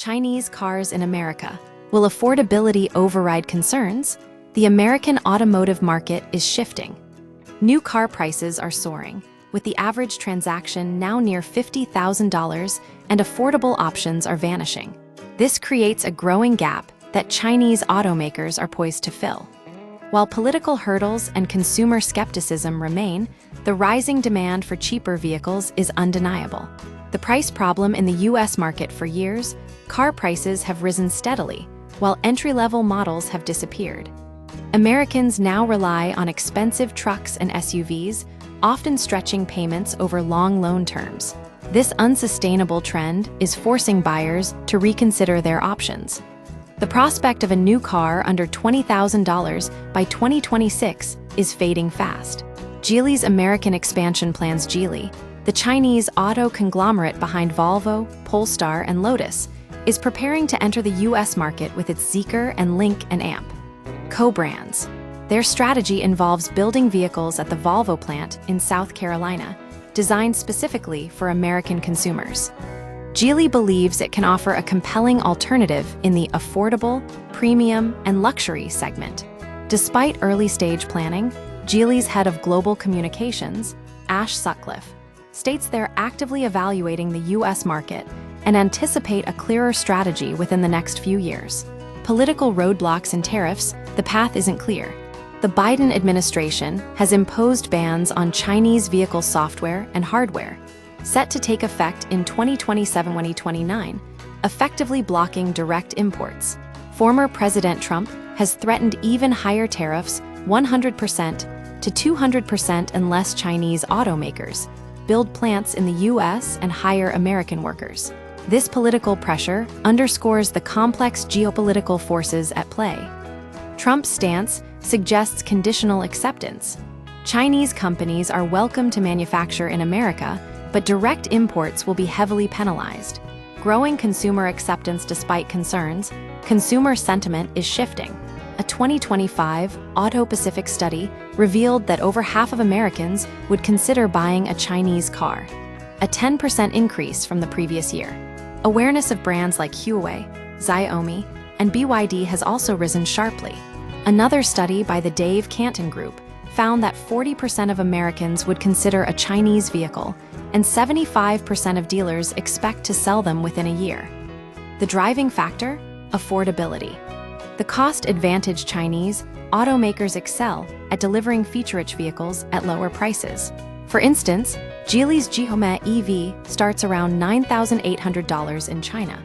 Chinese cars in America. Will affordability override concerns? The American automotive market is shifting. New car prices are soaring, with the average transaction now near $50,000, and affordable options are vanishing. This creates a growing gap that Chinese automakers are poised to fill. While political hurdles and consumer skepticism remain, the rising demand for cheaper vehicles is undeniable. The price problem in the U.S. market for years, car prices have risen steadily, while entry-level models have disappeared. Americans now rely on expensive trucks and SUVs, often stretching payments over long loan terms. This unsustainable trend is forcing buyers to reconsider their options. The prospect of a new car under $20,000 by 2026 is fading fast. Geely's American expansion plans. Geely, the Chinese auto conglomerate behind Volvo, Polestar, and Lotus, is preparing to enter the U.S. market with its Zeekr and Lynk and Amp co-brands. Their strategy involves building vehicles at the Volvo plant in South Carolina, designed specifically for American consumers. Geely believes it can offer a compelling alternative in the affordable, premium, and luxury segment. Despite early-stage planning, Geely's head of global communications, Ash Sutcliffe, states they're actively evaluating the U.S. market and anticipate a clearer strategy within the next few years. Political roadblocks and tariffs. The path isn't clear. The Biden administration has imposed bans on Chinese vehicle software and hardware, set to take effect in 2027-2029, effectively blocking direct imports. Former President Trump has threatened even higher tariffs, 100% to 200%, unless Chinese automakers build plants in the U.S. and hire American workers. This political pressure underscores the complex geopolitical forces at play. Trump's stance suggests conditional acceptance. Chinese companies are welcome to manufacture in America, but direct imports will be heavily penalized. Growing consumer acceptance. Despite concerns, consumer sentiment is shifting. A 2025 Auto-Pacific study revealed that over half of Americans would consider buying a Chinese car, a 10% increase from the previous year. Awareness of brands like Huawei, Xiaomi, and BYD has also risen sharply. Another study by the Dave Canton Group found that 40% of Americans would consider a Chinese vehicle, and 75% of dealers expect to sell them within a year. The driving factor? Affordability. The cost-advantaged Chinese automakers excel at delivering feature-rich vehicles at lower prices. For instance, Geely's Jihome EV starts around $9,800 in China,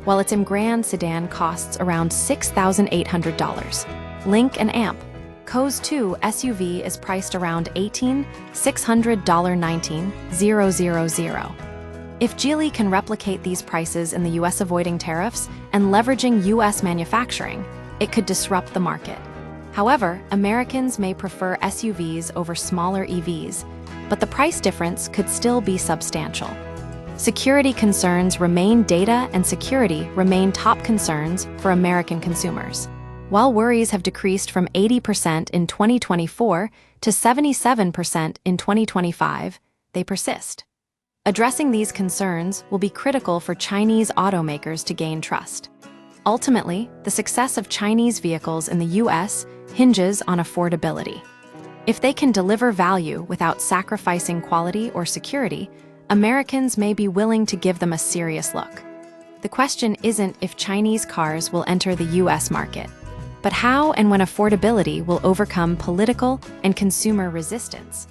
while its Emgrand sedan costs around $6,800. Lynk and Amp Co's 2 SUV is priced around $18,600, $19,000. If Geely can replicate these prices in the U.S. avoiding tariffs and leveraging U.S. manufacturing, it could disrupt the market. However, Americans may prefer SUVs over smaller EVs, but the price difference could still be substantial. Security concerns remain. Data and security remain top concerns for American consumers. While worries have decreased from 80% in 2024 to 77% in 2025, they persist. Addressing these concerns will be critical for Chinese automakers to gain trust. Ultimately, the success of Chinese vehicles in the U.S. hinges on affordability. If they can deliver value without sacrificing quality or security, Americans may be willing to give them a serious look. The question isn't if Chinese cars will enter the U.S. market, but how and when affordability will overcome political and consumer resistance.